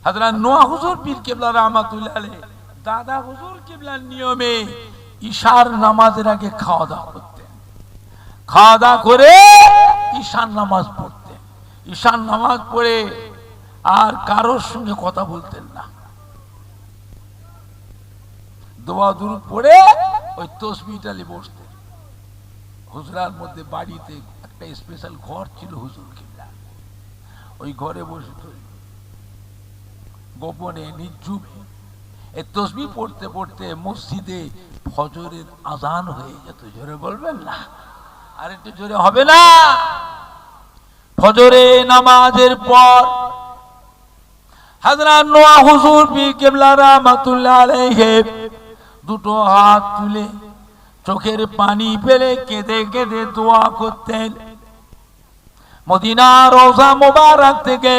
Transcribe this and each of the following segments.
হযরত নোয়া হুজুর পীর কেবলা রাহমাতুল্লাহ আলাইহি দাদা হুজুর কেবলার নিয়মে ঈশার নামাজের আগে খাওয়া দাওয়া করতেন, খাওয়া দাওয়া করে ঈশার নামাজ পড়তেন। ঈশার নামাজ পড়ে আর কারোর সঙ্গে কথা বলতেন না, দোয়া দুরূদ পড়ে ওই তসবিহটা নিয়ে বসতেন। হুজরার মধ্যে বাড়িতে একটা স্পেশাল ঘর ছিল হুজুর কেবলা, ওই ঘরে বসে গোপনে নির্জুমে এই তসবিহ পড়তে পড়তে মসজিদে ফজরের আজান হয়ে যেত। জোরে বলবেন না? আর একটু জোরে হবে না? ফজরে নামাজের পর হযরত নোয়া হুজুর পীর কেবলা রাহমাতুল্লাহ আলাইহি দুটো হাত তুলে চোখের পানি ফেলে কেঁদে কেঁদে দোয়া করতেন। মদিনা রওজা মোবারক থেকে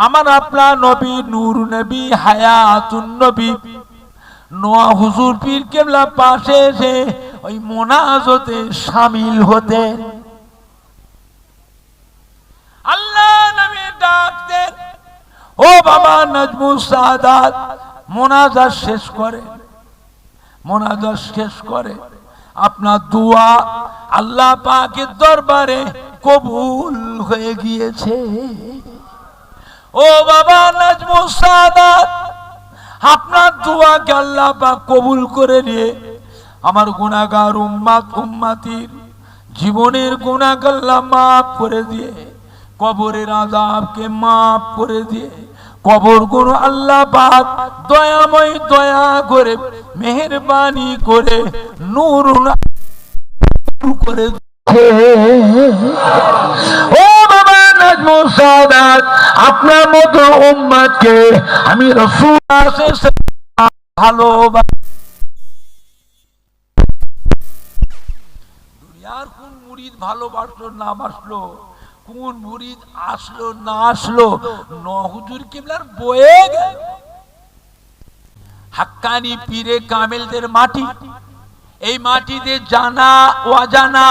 আমার আপনার নবী নূর নবী হায়াতুন নবী নোয়া হুজুর পীর কেবলা পাশে এসে ওই মোনাজাতে শামিল হতেন। আল্লাহ নামে ডাকতেন, ও বাবা নাজমুস সাদাত মোনাজাত শেষ করে, মোনাজাত শেষ করে আপনার দোয়া আল্লাহ পাকের দরবারে কবুল হয়ে গিয়েছে। ও বাবা নাজমুস সাদাত আপনার দোয়াকে আল্লাহ পাক কবুল করে নিয়ে আমার গুনাহগার উম্মত উম্মতির জীবনের গুনাহকে আল্লাহ মাফ করে দিয়ে কবরের আযাবকে মাফ করে দিয়ে কবর গুলো আল্লাহ পাক দয়াময় দয়া করে মেহেরবানি করে নূর করে। ও বাবা নাজমুস সাদাত আপনার মতো উম্মতকে আমি রাসূল ভালোবাসি। দুনিয়ার কোন মুরিদ ভালোবাসলো না বাসলো, কোন মুরিদ আসলো না আসলো, নোয়া হুজুর কেবলার বয়ে গেল। হাক্কানি পীরে কামেলদের মাটি, এই মাটিতে জানা অজানা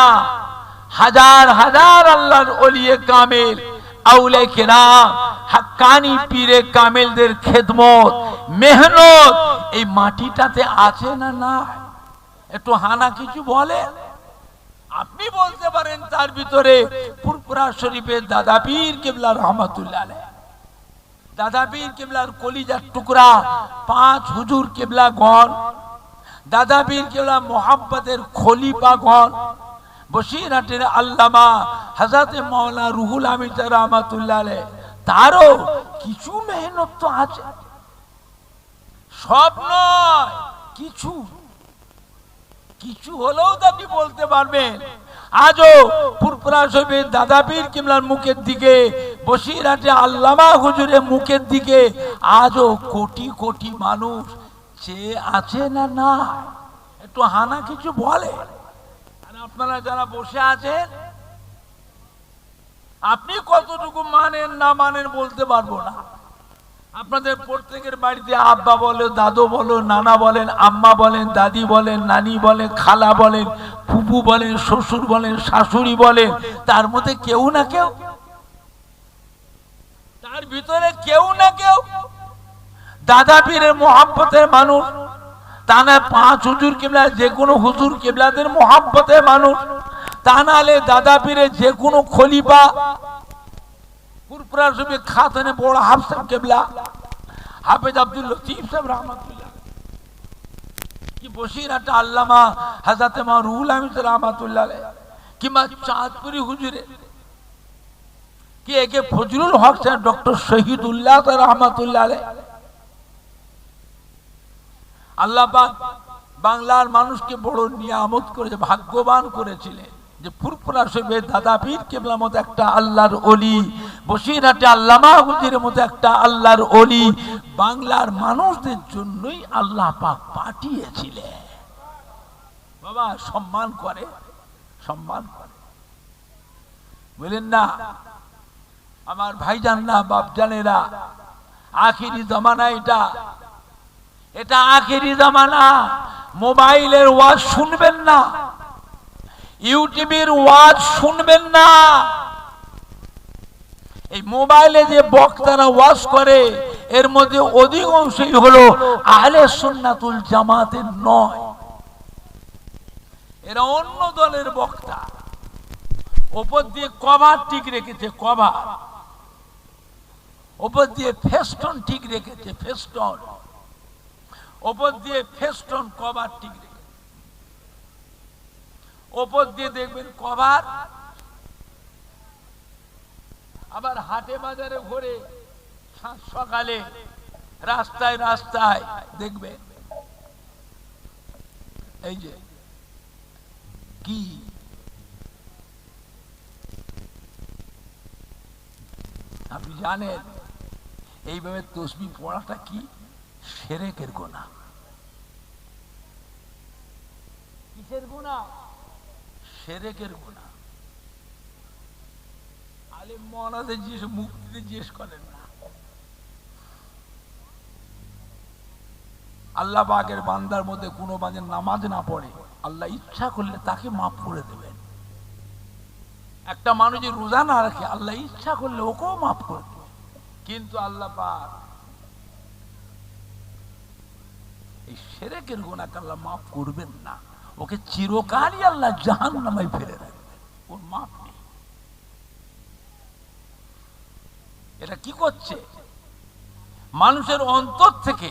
হাজার হাজার আল্লাহর ওলিয়ে কামেল আউলে কেরাম হাক্কানি পীরে কামেলদের খেদমত মেহনত এই মাটিটাতে আছে না না? একটু হানা কিছু বলে। আপনি বলতে পারেন তার ভিতরে ফুরফুরা শরীফের দাদা পীর কেবলা রহমাতুল্লাহ আলাইহি, দাদা পীর কেবলার কলিজার টুকরা পাঁচ হুজুর কেবলা গণ, দাদা পীর কেবলা মোহাব্বতের খলিফা গণ, বসিরহাটের আল্লামা হযরত মাওলানা রুহুল আমিন রহমাতুল্লাহ আলাইহি, তারও কিছু মেহনত তো আছে, সব নয়, কিছু কিছু হলেও তো আপনি বলতে পারবেন। আজও ফুরফুরা শরীফের দাদা পীর কেবলার মুখের দিকে, বসিরহাটে আল্লামা হুজুরের মুখের দিকে আজও কোটি কোটি মানুষ চেয়ে আছে না না? একটু হানা কিছু বলে। আর আপনারা যারা বসে আছেন আপনি কতটুকু মানেন না মানেন বলতে পারবো না। আপনাদের প্রত্যেকের বাড়িতে আব্বা বলে, দাদু বলো, নানা বলেন, আম্মা বলেন, দাদি বলেন, নানি বলেন, খালা বলেন, ফুপু বলেন, শ্বশুর বলেন, শাশুড়ি বলেন, তার মধ্যে কেউ না কেউ, তার ভিতরে কেউ না কেউ দাদা পীরের মোহাব্বতের মানুষ, তা না পাঁচ হুজুর কেবলা যে কোনো হুজুর কেবলাদের মোহাব্বতের মানুষ, তা নাহলে দাদা পীরের যে কোনো খলিফা ফুরফুরা শরীফের খাতানে বড় হাফেজ কেবলা হাফেজ আব্দুল লতিফ সাহেব রহমাতুল্লাহ, কি বসিরহাটে আল্লামা হযরত মাওলানা রুহুল আমিন রহমাতুল্লাহ আলাইহি, কিংবা চাঁদপুরি হুজুরে কি একে ফজলুল হক সাহেব, ডক্টর শহীদুল্লাহ রহমাতুল্লাহ আলাইহি। আল্লাহ পাক বাংলার মানুষকে বড় নিয়ামত করেছে, ভাগ্যবান করেছিলেন যে ফুরফুরা শরীফের দাদা পীর কেবলার মতো একটা আল্লাহর ওলি, বসিরহাটে আল্লামা হুজুরের মতো একটা আল্লাহর ওলি বাংলার মানুষদের জন্যই আল্লাহ পাক পাঠিয়েছিলেন। বাবা সম্মান করে, সম্মান করে, বলেন না আমার ভাইজান না বাপজানেরা, আখিরি জামানা এটা, এটা আখিরি জামানা। মোবাইলের ওয়াজ শুনবেন না, ইউটিউবের ওয়াজ শুনবেন না। এই মোবাইলে যে বক্তারা ওয়াজ করে এর মধ্যে অধিকাংশই হলো আহলে সুন্নাতুল জামাতের নয়, এরা অন্য দলের বক্তা। ওপর দিয়ে কভার ঠিক রেখেছে, কভার ওপর দিয়ে ফেস্টন ঠিক রেখেছে, ফেস্টন ওপর দিয়ে ফেস্টন কভার ঠিক রেখেছে, ওপর দিয়ে দেখবেন কভার। আবার হাটে বাজারে ঘুরে সকালে রাস্তায় রাস্তায় দেখবেন এই যে কি আপনি জানেন এইভাবে তসবিহ পড়াটা কি শিরকের গুনাহ। কিসের গুনাহ? শিরকের গুনাহ। আলেম মাওলানাদের জিজ্ঞেস, মুফতিদের জিজ্ঞেস করেন না। আল্লাহ পাকের বান্দার মধ্যে কোনো বান্দা নামাজ না পড়ে, আল্লাহ ইচ্ছা করলে তাকে মাফ করে দেবেন। একটা মানুষ যে রোজা না রাখে, আল্লাহ ইচ্ছা করলে ওকেও মাফ করে দেবেন। কিন্তু আল্লাহ পাক এই শিরকের গুনাহকে আল্লাহ মাফ করবেন না, ওকে চিরকালই আল্লাহ জাহান্নামে ফেলে রাখবেন, ওর মাফ নেই। এটা কি করছে? মানুষের অন্তর থেকে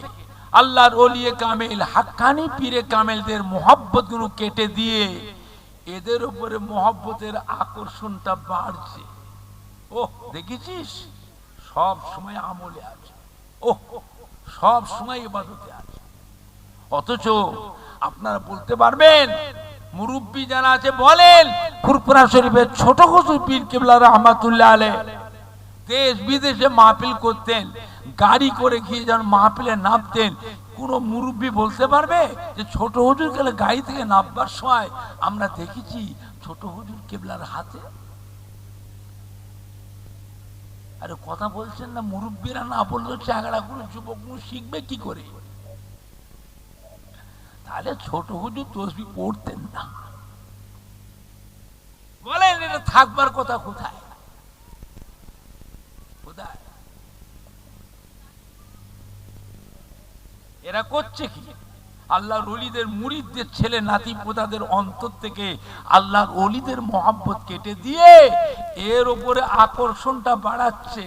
আল্লাহর ওলিয়ে কামেল, হাক্কানি পীরে কামেলদের মোহাব্বত গুলো কেটে দিয়ে এদের উপরে মোহাব্বতের আকর্ষণটা বাড়ছে। ওহ দেখেছিস, সব সময় আমলে আছে, ওহ সব সময় ইবাদতে আছে। অথচ আপনারা বলতে পারবেন, মুরব্বী যারা আছে বলেন, ফুরফুরা শরীফের ছোট হুজুর পীর কেবলা রহমাতুল্লাহ আলাইহি দেশ বিদেশে মাহফিল করতেন, গাড়ি করে গিয়ে যখন মাহফিলে নামতেন, কোন মুরব্বী বলতে পারবে যে ছোট হুজুর গেলে গাড়ি থেকে নামবার সময় আমরা দেখেছি ছোট হুজুর কেবলার হাতে? আরে কথা বলছেন না, মুরব্বীরা না বললেও চাগড়া গুলো যুবক শিখবে কি করে? তাহলে ছোট হুজুর তসবিহ পড়তেন না, বলেন এটা থাকবার কথা কোথায়? এরা করছে কি? আল্লাহর ওলিদের মুরিদদের ছেলে নাতি পোতাদের অন্তর থেকে আল্লাহর ওলিদের মোহাব্বত কেটে দিয়ে এর উপরে আকর্ষণটা বাড়াচ্ছে।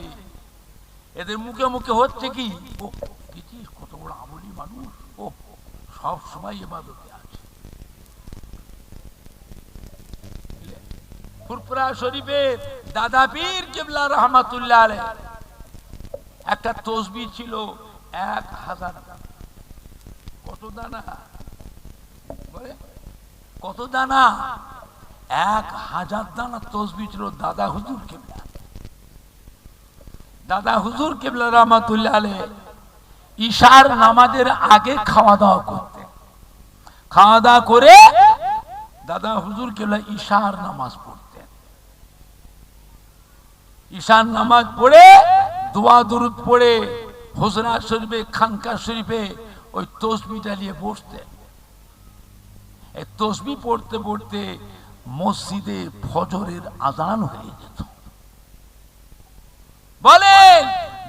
এদের মুখে মুখে হচ্ছে কি, ও দেখেছিস কত বড় আমলি মানুষ, ও সব সময় ইবাদতে আছে। ফুরফুরা শরীফের দাদা পীর কেবলা রহমাতুল্লাহ আলাইহি একটা তসবিহ ছিল 1000 দানা। কত দানা? বলে কত দানা? 1000 দানা তসবিহ ছিল দাদা হুজুর কেবলা। দাদা হুজুর কেবলা রহমাতুল্লাহ আলাইহি ইশার নামাজের আগে খাওয়া দাওয়া করতেন। খাওয়া দাওয়া করে দাদা হুজুর কেবলা ইশার নামাজ পড়তেন। ইশার নামাজ পড়ে দোয়া দরুদ পড়ে হুজরা শরীফে, খানকা শরীফে ওই তসবিহটা নিয়ে বসতেন। এই তসবিহ পড়তে পড়তে মসজিদে ফজরের আজান হয়ে যেত। বলেন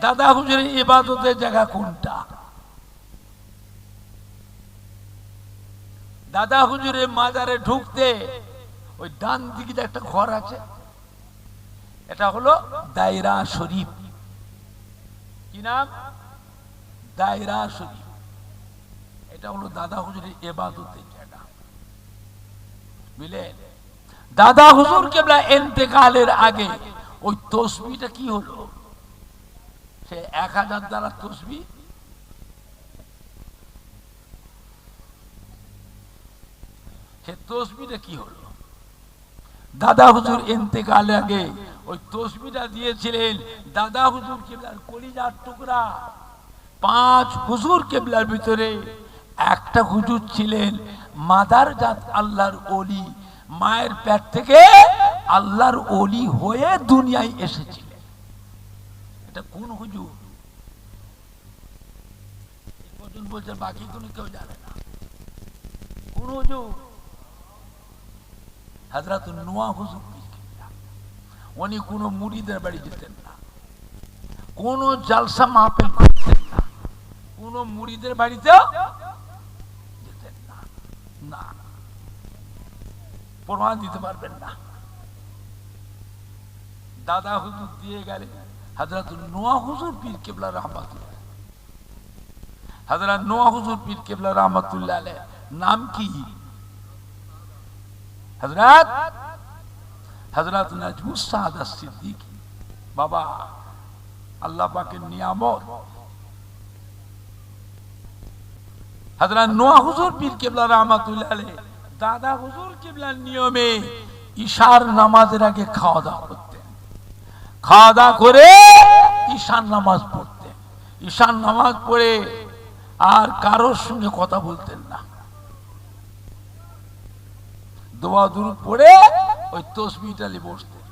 দাদা হুজুরের ইবাদতের জায়গা কোনটা? দাদা হুজুরের মাজারে ঢুকতে ওই ডান দিকে একটা ঘর আছে, এটা হলো দায়রা শরীফ। কি নাম? দায়রা শরীফ। এটা হলো দাদা হুজুরের ইবাদতের জায়গা। বুঝলেন? দাদা হুজুর কেবলা ইন্তেকালের আগে ওই তসবিহটা কি হলো? সে 1000 দ্বারা তসবিহ, সে তসবিহটা কি হলো? দাদা হুজুর ইন্তেকালের আগে ওই তসবিহটা দিয়েছিলেন দাদা হুজুর কেবলার কলিজার টুকরা। 5 হুজুর কেবলার ভিতরে একটা হুজুর ছিলেন মাদার জাত আল্লাহর ওলি, মায়ের পেট থেকে আল্লাহর ওলি হয়ে দুনিয়ায় এসেছিলেন। এটা কোন হুজুর? কজন বলছেন, বাকি কোনো কেউ জানে না। কোন হুজুর? হযরত নোয়া হুজুর। উনি কোনো মুরিদের বাড়ি যেতেন না, কোন জালসা মাহফিল করতেন না, কোন মুরিদের বাড়িতেও যেতেন না। না, প্রমাণ দিতে পারবেন না। দাদা হুজুর দিয়ে গেলেন হযরত নোয়াহ হুজুর পীর কেবলা রহমাতুল্লাহ। হযরত নোয়াহ হুজুর পীর কেবলা রহমাতুল্লাহ আলাইহি নাম কি? হযরত নাজমুস সাআদাত সিদ্দিকী। বাবা, আল্লাহ পাকের নিয়ামত। হযরত নোয়াহ হুজুর পীর কেবলা রহমাতুল্লাহ আলাইহি দাদা হুজুর কেবলার নিয়মে ঈশার নামাজের আগে খাওয়া দাওয়া করতেন, খাওয়া দাওয়া করে ঈশার নামাজ পড়তেন। ঈশার নামাজ পড়ে আর কারোর সঙ্গে কথা বলতেন না। দোয়া দুরূদ পড়ে ওই তসবিহটা নিয়ে বসতেন।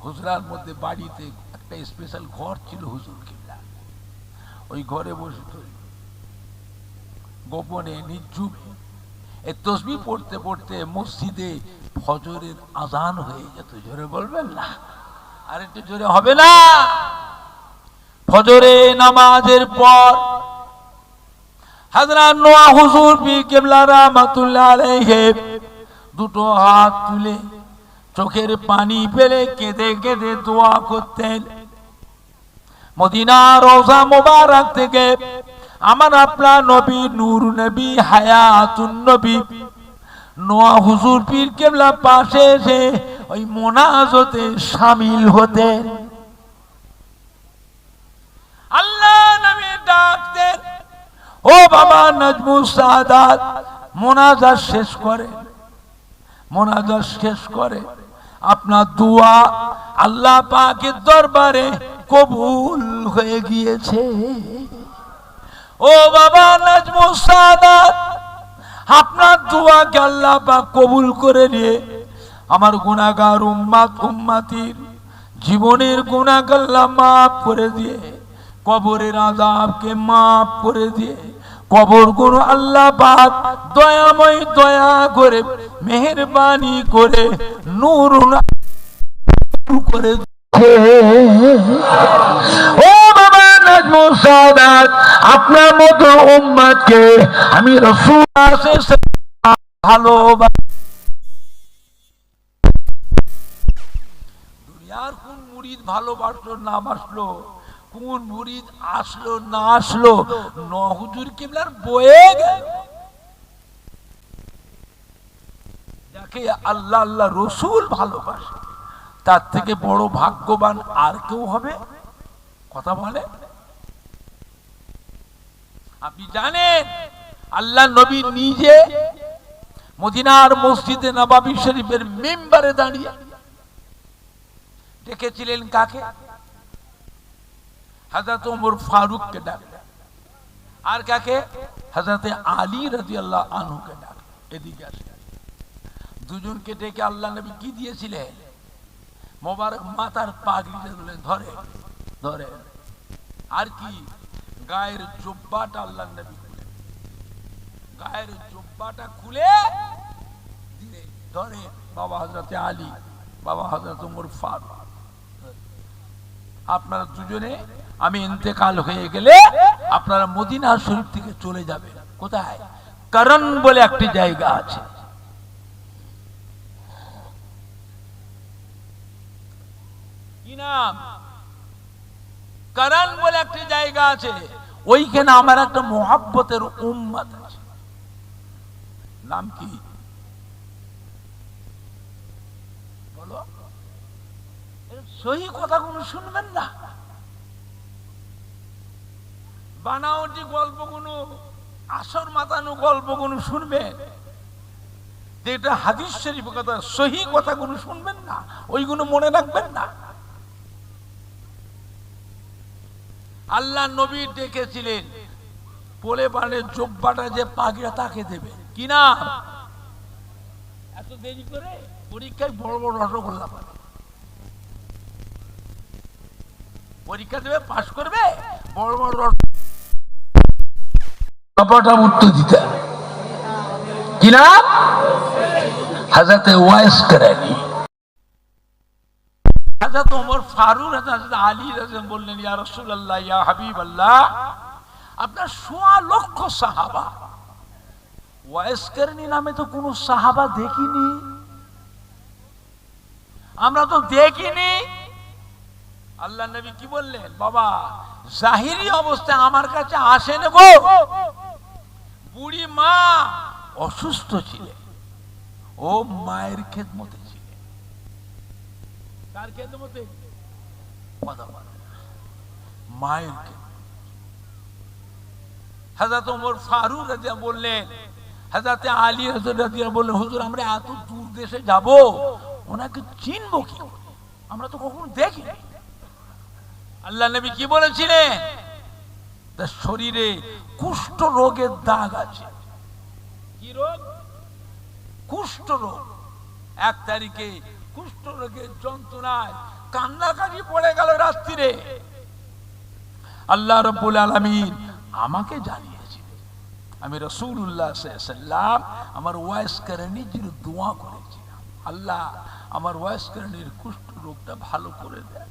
হুজরার মধ্যে বাড়িতে একটা স্পেশাল ঘর ছিল হুজুর কেবলা, ওই ঘরে বসে গোপনে নির্জুমে এই তসবিহ পড়তে পড়তে মসজিদে ফজরের আযান হয়ে যেত। জোরে বলবেন না? আর একটু জোরে হবে না? ফজরে নামাজের পর হযরত নোয়াহ হুজুর পীর কেবলা রহমাতুল্লাহ আলাইহি দুটো হাত তুলে চোখের পানি ফেলে কেঁদে কেঁদে দোয়া করতেন। মদিনা রওজা মোবারক থেকে আমার আপনার নবী নূর নবী হায়াতুন নবী নোয়াহ হুজুর পীর কেবলা পাশে এসে ওই মোনাজাতে শামিল হতেন। আল্লাহ নামে ডাকতেন। ও বাবা নাজমুস সাআদাত, মোনাজাত শেষ করে, মোনাজাত শেষ করে আপনার দোয়া আল্লাহ পাকের দরবারে কবুল হয়ে গিয়েছে। ও বাবা নাজমুস সাআদাত, আপনার দোয়াকে আল্লাহ পাক কবুল করে নিয়ে আমার গুনাহগার উম্মতির জীবনের গুনাহ আল্লাহ মাফ করে দিয়ে, কবরের আযাবকে মাফ করে দিয়ে, কবর গুলো আল্লাহ পাক দয়াময় দয়া করে মেহেরবানি করে নূর করে। ও বাবা নাজমুস সাআদাত, আপনার মতো উম্মতকে আমি রাসূল ভালোবাসি। দুনিয়ার কোন মুরিদ ভালোবাসলো না বাসলো, কোন মুরিদ আসলো না আসলো, নোয়াহ হুজুর কেবলার বয়ে গেল। যাকে আল্লাহ আল্লাহ রসুল ভালোবাসে তার থেকে বড় ভাগ্যবান আর কেউ হবে? কথা বলে? আপনি জানেন আল্লাহ নবী নিজে মদিনার মসজিদে নববী শরীফের মিম্বারে দাঁড়িয়ে ডেকেছিলেন কাকে? হযরত ওমর ফারুককে ডাকলেন। আর কাকে? হযরত আলী রাদিয়াল্লাহু আনহুকে ডাকলেন। এদিকে আসেন। দুজনকে ডেকে আল্লাহ নবী কি দিয়েছিলেন? মোবারক মাথার পাগড়িটা দিলেন, ধরে ধরে। আর কি? গায়ের জুব্বাটা আল্লাহ নবী খুলে, গায়ের জুব্বাটা খুলে দিলেন, ধরে বাবা হযরত আলী, বাবা হযরত ওমর ফারুক, আপনারা দুজনে আমি ইন্তেকাল হয়ে গেলে আপনারা মদিনা শরীফ থেকে চলে যাবেন। কোথায়? করন বলে একটি জায়গা আছে। কি নাম? করন বলে একটি জায়গা আছে। ওইখানে আমার একটা মুহাব্বতের উম্মত আছে। নাম কি? বলো। সহি কথাগুলো শুনবেন না, বানাওটি গল্পগুলো, আসর মাতানো গল্পগুলো শুনবেন। যেটা হাদিস শরীফ কথা, সহি কথাগুলো শুনবেন না, ওইগুলো মনে রাখবেন না। আল্লাহ নবী ডেকেছিলেন, পোলে পানে জব্বাটা যে পাগড়া তাকে দেবে। কি না? এত দেরি করে পরীক্ষায় বড় বড় রসগোল্লা পাবে, পরীক্ষা দেবে, পাশ করবে, বড় বড় রসগোল্লা উত্তর দিতে। কি নাম? হযরত ওয়াইস কেরানী। হযরত ওমর ফারুক হযরত আলী রাদিয়াল্লাহু বললেন, ইয়া রাসূলুল্লাহ, ইয়া হাবিবাল্লাহ, আপনার সোয়া লক্ষ সাহাবা, ওয়াইস করনি নামে তো কোনো সাহাবা দেখিনি, আমরা তো দেখিনি। আল্লাহ নবী কি বললেন, বাবা জাহিরি অবস্থায় আমার কাছে আসেন গো, বুড়ি মা অসুস্থ ছিলেন, ও মায়ের খেদমতে ছিলেন। কার খেদমতে? কথা বলেন, মায়ের খেদমতে। হযরত ওমর ফারুক রাদিয়াল্লাহু বললেন, হযরত আলী রাদিয়াল্লাহু বললেন, হুজুর আমরা এত দূর দেশে যাব, ওনাকে চিনবো কি করে, আমরা তো কখনো দেখিনি। আল্লাহ নবী কি বলেছিলেন, তার শরীরে কুষ্ঠ রোগের দাগ আছে। কি রোগ? কুষ্ঠ রোগ। 1 তারিখে কুষ্ঠ রোগের যন্ত্রণায় কান্নাকাটি পড়ে গেল রাত্রিরে। আল্লাহ রাব্বুল আলামিন আমাকে জানিয়েছিলেন, আমি রাসূলুল্লাহ সাল্লাল্লাহু আলাইহি ওয়াসাল্লাম আমার ওয়াইস করণীর জন্য দোয়া করেছিলাম, আল্লাহ আমার ওয়াইস করণীর কুষ্ঠ রোগটা ভালো করে দেন,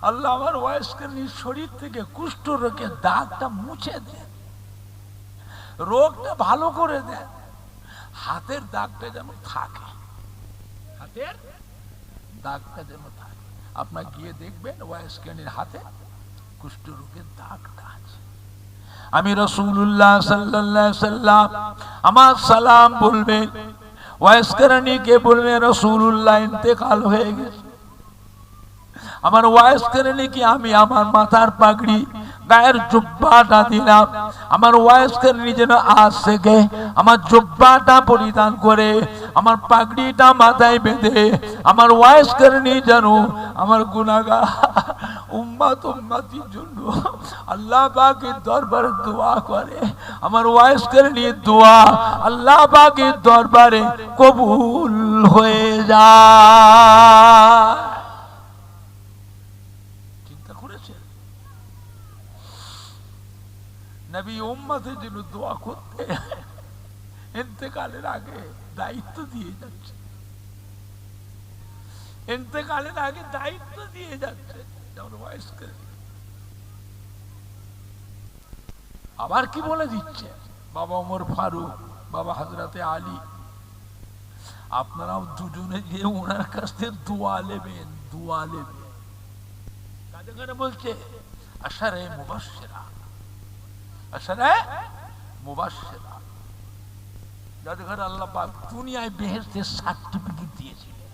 আল্লাহ আমার ওয়াইস করণীর শরীর থেকে কুষ্ঠ রোগের দাগটা মুছে দেন, রোগটা ভালো করে দেন, হাতের দাগটা যেন থাকে, হাতের দাগটা যেন থাকে। আপনার গিয়ে দেখবেন ওয়াইস করণীর হাতে কুষ্ঠ রোগের দাগটা আছে। আমি রাসূলুল্লাহ সাল্লাল্লাহু আলাইহি ওয়াসাল্লাম আমার সালাম বলবেন, ওয়াইস করণীকে বলবেন রাসূলুল্লাহ ইন্তেকাল হয়ে গেছে। আমার ওয়াইস করণী কি আমি আমার মাথার পাগড়ি গায়ের জুব্বাটা দিলাম, আমার ওয়াইস করণী যেন আজ থেকে আমার জুব্বাটা পরিধান করে আমার পাগড়িটা মাথায় বেঁধে আমার ওয়াইস করণী যেন আমার গুনাহগার উম্মত উম্মতির জন্য আল্লাহ পাকের দরবারে দোয়া করে, আমার ওয়াইস করণীর দোয়া আল্লাহ পাকের দরবারে কবুল হয়ে যায়। নবী উম্মতের জন্য দোয়া করতে ইন্তেকালের আগে দায়িত্ব দিয়ে যাচ্ছে, ইন্তেকালের আগে দায়িত্ব দিয়ে যাচ্ছে। আবার কি বলে দিচ্ছে, বাবা ওমর ফারুক, বাবা হযরতে আলী, আপনারাও দুজনে গিয়ে ওনার কাছ থেকে দোয়া নেবেন, দোয়া নেবেন। কাদের কাছে বলছে? আশারে মুবাশশিরা, আশারে মুবাশশিরা, যাদের ঘরে আল্লাহ পাক দুনিয়ায় বেহেশতের সার্টিফিকেট দিয়েছিলেন।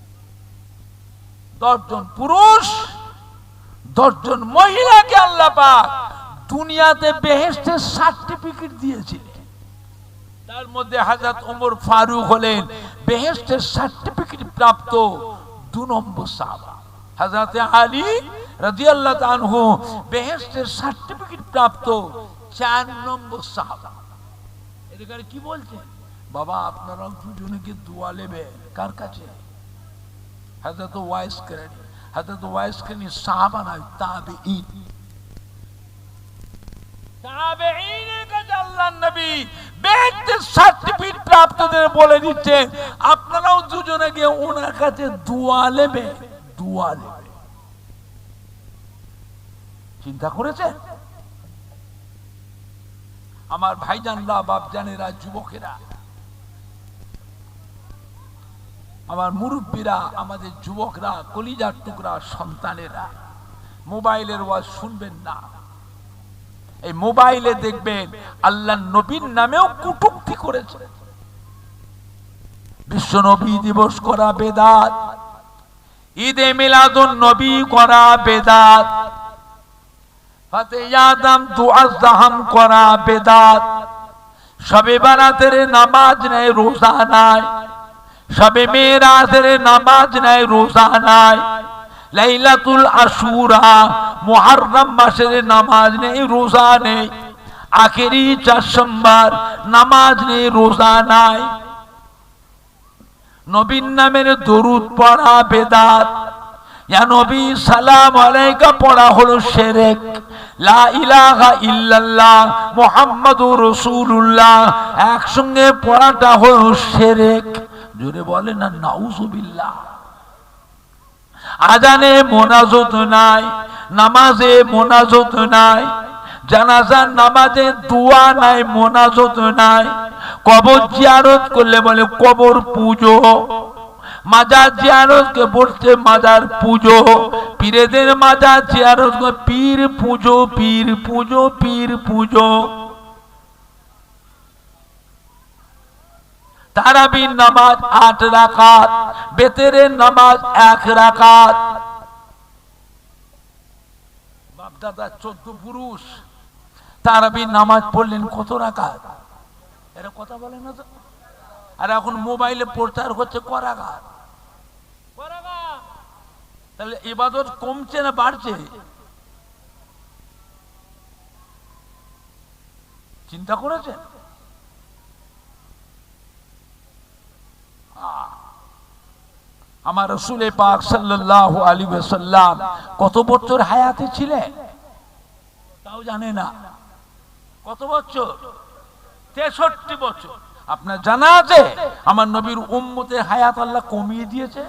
10 জন পুরুষ 10 জন মহিলাকে আল্লাহ পাক দুনিয়াতে বেহেশতের সার্টিফিকেট দিয়েছিলেন। তার মধ্যে হযরত ওমর ফারুক হলেন বেহেশতের সার্টিফিকেট প্রাপ্ত 2 নম্বর সাহাবা। হযরত আলী রাদিয়াল্লাহু তাআলা আনহু বেহেশতের সার্টিফিকেট প্রাপ্ত 4 নম্বর সাহাবা। এদিকে কি বলছেন, বাবা আপনারাও দুজনকে দোয়া নেবেন। কার কাছে? হযরত ওয়াইস করণী। হযরত ওয়াইস করণী সাহাবা নয়, তাবেঈন। তাবেঈনের কাছে আল্লাহর নবী বেহেশতের সার্টিফিকেট প্রাপ্তদের বলে দিচ্ছেন, আপনারাও দুজনে গিয়ে ওনার কাছে দোয়া নেবেন, দোয়া নেবেন। চিন্তা করেছেন? আমার ভাইজানরা, বাপজানেরা, যুবকেরা, আমার মুরব্বীরা, আমাদের যুবকরা, কলিজার টুকরা সন্তানেরা, মোবাইলের ওয়াজ শুনবেন না। এই মোবাইলে দেখবেন আল্লাহর নবীর নামেও কটূক্তি করেছে। বিশ্ব নবী দিবস করা বেদাত, ঈদে মিলাদুন নবী করা বেদাত, ফাতিহা আদম দুআজাহাম করা বেদাত, শবে বারাতের নামাজ নাই, রোজা নাই, শবে মেরাজের নামাজ নাই, রোজা নাই, লাইলাতুল আশুরা মুহররম মাসের নামাজ নেই, রোজা নেই, আখেরি 4 সোমবার নামাজ নেই, রোজা নাই, নবীর নামের দরুদ পড়া বেদাত, ইয়া নবী সালাম আলাইকা পড়া হলো শিরক, লা ইলাহা ইল্লাল্লাহ মুহাম্মাদুর রাসূলুল্লাহ একসঙ্গে পড়াটা হলো শিরক। জোরে বলেন না নাউযুবিল্লাহ। আজানে মোনাজাত নাই, নামাজে মোনাজাত নাই, জানাজার নামাজে দোয়া নাই, মোনাজাত নাই। কবর জিয়ারত করলে বলে কবর পুজো, মাজার জিয়ারত কে বলছে মাজার পুজো, পীরেদের মাজার জিয়ারত কে পীর পুজো, পীর পুজো, পীর পুজো। তারাবির নামাজ 8 রাকাত, বেতেরের নামাজ 1 রাকাত। বাপদাদা 14 পুরুষ তারাবির নামাজ পড়লেন কত রাকাত? এরা কথা বলে না তো। আর এখন মোবাইলে প্রচার হচ্ছে ক রাকাত। তাহলে ইবাদত কমছে না বাড়ছে? চিন্তা করেছেন? আমার রাসূল পাক সাল্লাল্লাহু আলাইহি ওয়াসাল্লাম কত বছর হায়াতে ছিলেন তাও জানে না। কত বছর? 63 বছর। আপনার জানা আছে আমার নবীর উম্মতের হায়াত আল্লাহ কমিয়ে দিয়েছে?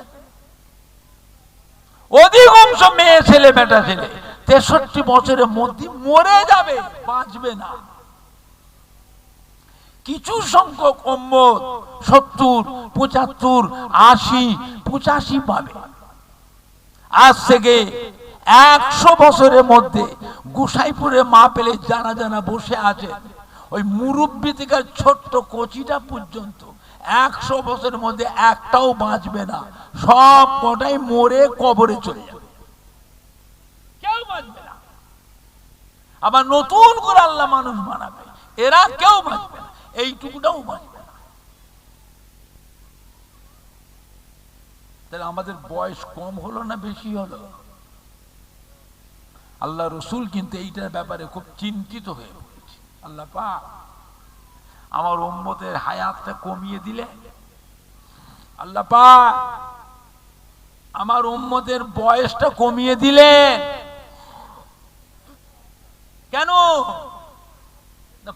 অধিকাংশ মেয়ে ছেলে বেটা ছেলে 63 বছরের মধ্যে মরে যাবে, বাঁচবে না। কিছু সংখ্যক উম্মত 70, 75, 80, 85 পাবে। আজ থেকে 100 বছরের মধ্যে গোসাইপুরে মা পেলে জানা জানা বসে আছে, ওই মুরব্বী থেকে ছোট্ট কচিটা পর্যন্ত 100 বছরের মধ্যে একটাও বাঁচবে না, সব কটাই মরে কবরে চলে যাবে, কেউ বাঁচবে না। আবার নতুন করে আল্লাহ মানুষ বানাবে, এরা কেউ বাঁচবে না, এইটুকুটাও বাঁচবে না। তাহলে আমাদের বয়স কম হলো না বেশি হলো? আল্লাহ রসুল কিন্তু এইটার ব্যাপারে খুব চিন্তিত হয়ে পড়েছে। আল্লাহ পাক আমার উম্মতের হায়াতটা কমিয়ে দিলে, আল্লাহ পাক আমার উম্মতের বয়সটা কমিয়ে দিলেন কেন?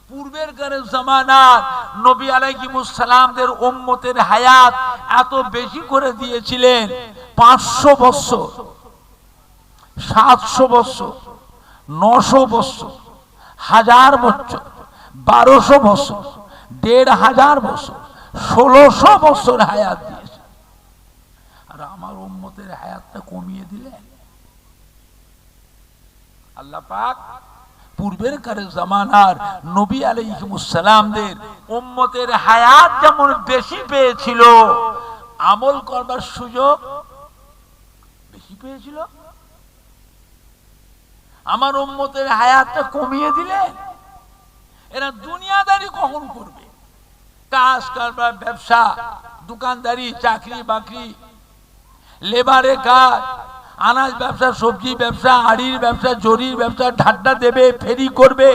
পূর্বের জামানার নবী আলাইহিস সালামদের উম্মতের হায়াত এত বেশি করে দিয়েছিলেন 500 বছর, 700 বছর, 900 বছর, 1000 বছর, 1200 বছর, 1500 বছর, 1600 বছর হায়াত দিয়েছে। আর আমার উম্মতের হায়াতটা কমিয়ে দিলেন। আল্লাহ পাক পূর্বের জামানার নবী আলাইহিস সালামদের উম্মতের হায়াত যেমন বেশি পেয়েছিল, আমল করবার সুযোগ বেশি পেয়েছিল, আমার উম্মতের হায়াতটা কমিয়ে দিলেন। এরা দুনিয়াদারি কখন করবে? কাজ কারবার, ব্যবসা, দোকানদারি, চাকরি বাকরি, লেবারে কাজ, আনাজ ব্যবসা, সবজি ব্যবসা, আড়ির ব্যবসা, জরির ব্যবসা, ঢাড্ডা দেবে, ফেরি করবে,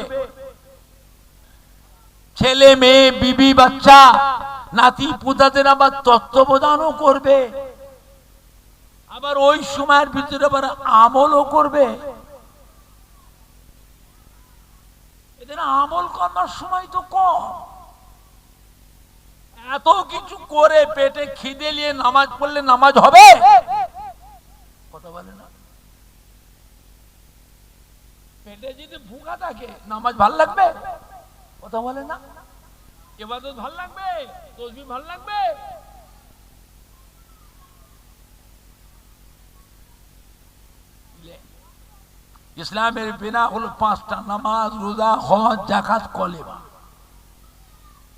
ছেলে মেয়ে, বিবি বাচ্চা, নাতি পুতাদের আবার তত্ত্বাবধানও করবে, আবার ওই সময়ের ভিতরে আবার আমলও করবে। এদের আমল করার সময় তো কম। এত কিছু করে পেটে খিদে নিয়ে নামাজ পড়লে নামাজ হবে? কথা বলে না। পেটে যদি ভুকা থাকে নামাজ ভাল লাগবে? কথা বলে না। ইবাদত ভাল লাগবে? তাসবিহ ভাল লাগবে? ইসলামের বিনা হলো 5টা: নামাজ, রোজা, হজ, যাকাত, কলেমা।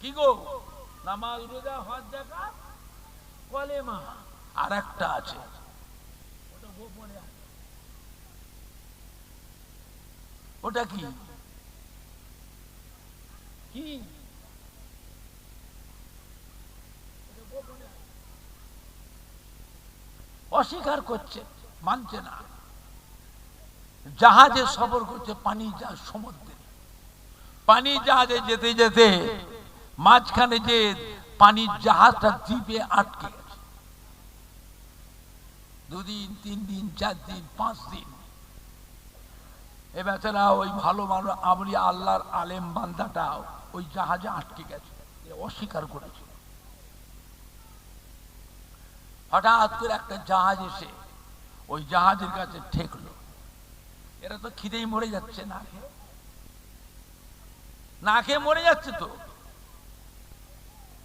কি গো? নামাজ, রোজা, হজ, যাকাত, কলেমা। আর একটা আছে, ওটা কি? কি? অস্বীকার করছে, মানছে না। জাহাজে সফর করছে, পানি জাহাজ, সমুদ্রে পানি জাহাজে যেতে যেতে মাঝখানে যে পানির জাহাজটা দ্বীপে আটকে গেছে। 2 দিন, 3 দিন, 4 দিন, 5 দিন। এ বেচারা ওই ভালো মানুষ আমলি আল্লাহর আলেম বান্দাটা ওই জাহাজে আটকে গেছে, অস্বীকার করেছে। হঠাৎ করে একটা জাহাজ এসে ওই জাহাজের কাছে ঠেকলো। এরা তো খিদেই মরে যাচ্ছে, না খেয়ে মরে যাচ্ছে তো।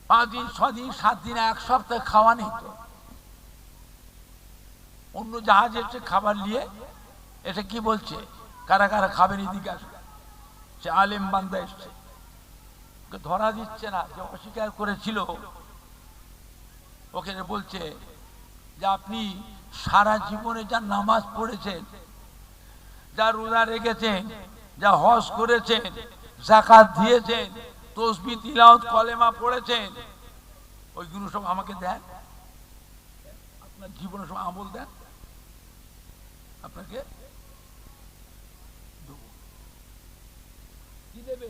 5 দিন 6 দিন 7 দিন 1 সপ্তাহ খাওয়া নেই তো। অন্য জাহাজে এসে খাবার নিয়ে এসে কি বলছে, কারা কারা খাবেন এদিকে আসবে। সে আলেম বান্দা এসছে, ওকে ধরা দিচ্ছে না, যে অস্বীকার করেছিল। ওকে বলছে যে আপনি সারা জীবনে যা নামাজ পড়েছেন, যা রোজা রেখেছেন, যা হজ করেছেন, যাকাত দিয়েছেন, তাসবিহ তিলাওয়াত কলেমা পড়েছেন, ওইগুলো সব আমাকে দেন। আপনার জীবনে সব আমল দেন, আপনাকে কি দেবে?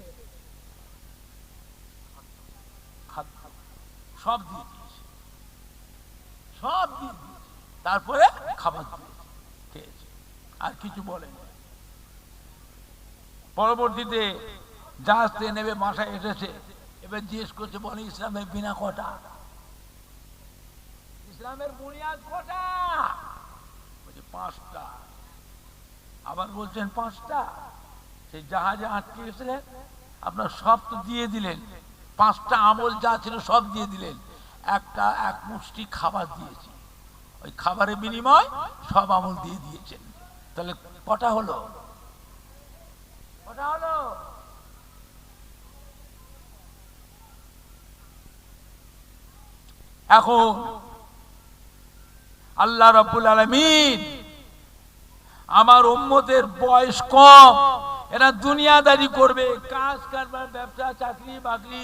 সব দিয়ে দিয়েছে, সব দিয়ে দিয়েছে। তারপরে খাবার দিয়েছে, খেয়েছে, আর কিছু বলেন। পরবর্তীতে জাহাজ থেকে নেমে বাসায় এসেছে। এবার জিজ্ঞেস করছে, বলে ইসলামের বিনা কটা, ইসলামের বুনিয়াদ কটা? বলছে 5টা। আবার বলছেন 5টা। সেই জাহাজে আটকে গেছিলেন, আপনার সব তো দিয়ে দিলেন, 5টা আমল যা ছিল সব দিয়ে দিলেন, এক মুষ্টি খাবার দিয়েছি, ওই খাবারের বিনিময় সব আমল দিয়ে দিয়েছেন। তাহলে কটা হলো? কটা হলো? এখন আল্লাহ রাব্বুল আলামিন, আমার উম্মতের বয়স কম, এরা দুনিয়াদারি করবে, কাজ কারবার, ব্যবসা, চাকরি বাকরি,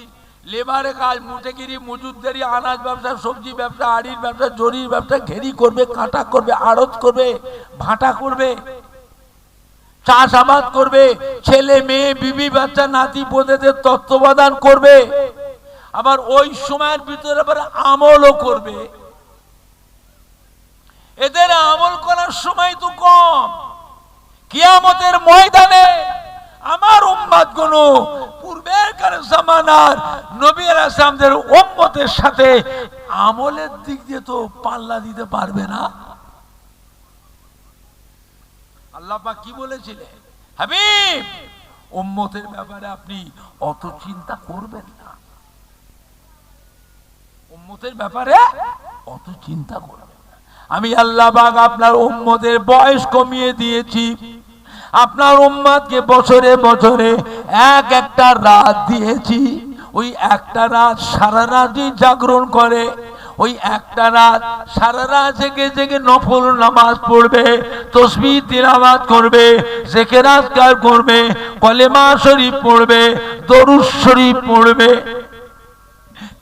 লেবারে কাজ, মুঠেগিরি, মজুদদারি, আনাজ ব্যবসা, সবজি ব্যবসা, আড়ির ব্যবসা, জরির ব্যবসা, ঘেরি করবে, কাঁটা করবে, আড়ত করবে, ভাটা করবে, চাষাবাদ করবে, ছেলে মেয়ে, বিবি বাচ্চা, নাতি পোতেদের তত্ত্বাবধান করবে। আবার ওই সময়ের ভিতরে আবার আমলও করবে। এদের আমল করার সময় তো কম। কিয়ামতের ময়দানে আমার উম্মতগণ পূর্বেকার জামানার নবী আলাইহিস সালামদের উম্মতের সাথে আমলের দিক দিয়ে তো পাল্লা দিতে পারবে না। আল্লাহ পাক কি বলেছিলেন? হাবিব, উম্মতের ব্যাপারে আপনি অত চিন্তা করবেন না, উম্মতের ব্যাপারে অত চিন্তা করবেন না। আমি আল্লাহ পাক আপনার উম্মতের বয়স কমিয়ে দিয়েছি। আপনার উম্মতকে বছরে বছরে একটা রাত দিয়েছি। ওই একটা রাত সারা রাতই জাগরণ করে, ওই একটা রাত সারা রাত জেগে জেগে নফল নামাজ পড়বে, তাসবিহ তিলাওয়াত করবে, জিকির আজকার করবে, কলেমা শরীফ পড়বে, দরুদ শরীফ পড়বে,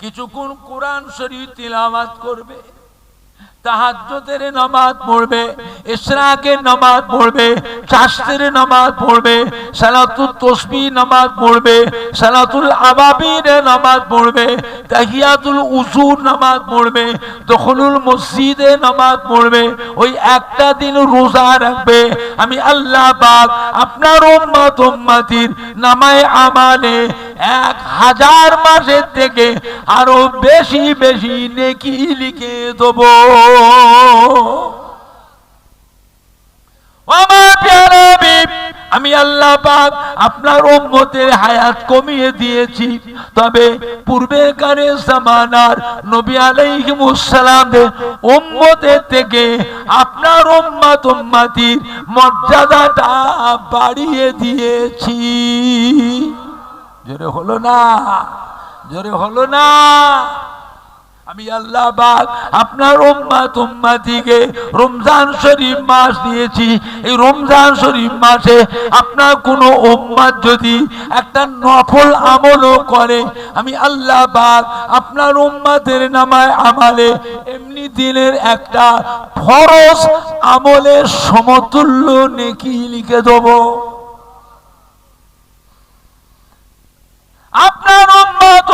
কিছুক্ষণ কোরআন শরীফ তিলাওয়াত করবে, তাহাজ্জুদের নামাজ পড়বে, ইশরাকের নামাজ পড়বে, চাশতের নামাজ পড়বে, সালাতুত তাসবিহ নামাজ পড়বে, সালাতুল আবাবির নামাজ পড়বে, তাহিয়াতুল উযুর নামাজ পড়বে, দুখুলুল মসজিদে নামাজ পড়বে, ওই একটা দিন রোজা রাখবে। আমি আল্লাহ পাক আপনার উম্মতির নামায়ে আমালে 1000 মাসের থেকে আরো বেশি বেশি নেকি লিখে দেবো। আমি আল্লাহ পাক আপনার উম্মতের হায়াত কমিয়ে দিয়েছি, তবে পূর্বেকার জামানার নবী আলাইহিস সালামের উম্মতের থেকে আপনার উম্মতির মর্যাদাটা বাড়িয়ে দিয়েছি। জোরে হলো না? জোরে হলো না? আমি আল্লাহ পাক আপনার উম্মতিকে রমজান শরীফ মাস দিয়েছি। এই রমজান শরীফ মাসে আপনার কোনো উম্মত যদি একটা নফল আমলও করে, আমি আল্লাহ পাক আপনার উম্মতের নামায় আমালে এমনি দিনের একটা ফরজ আমলের সমতুল্য নেকি লিখে দেবো। আপনার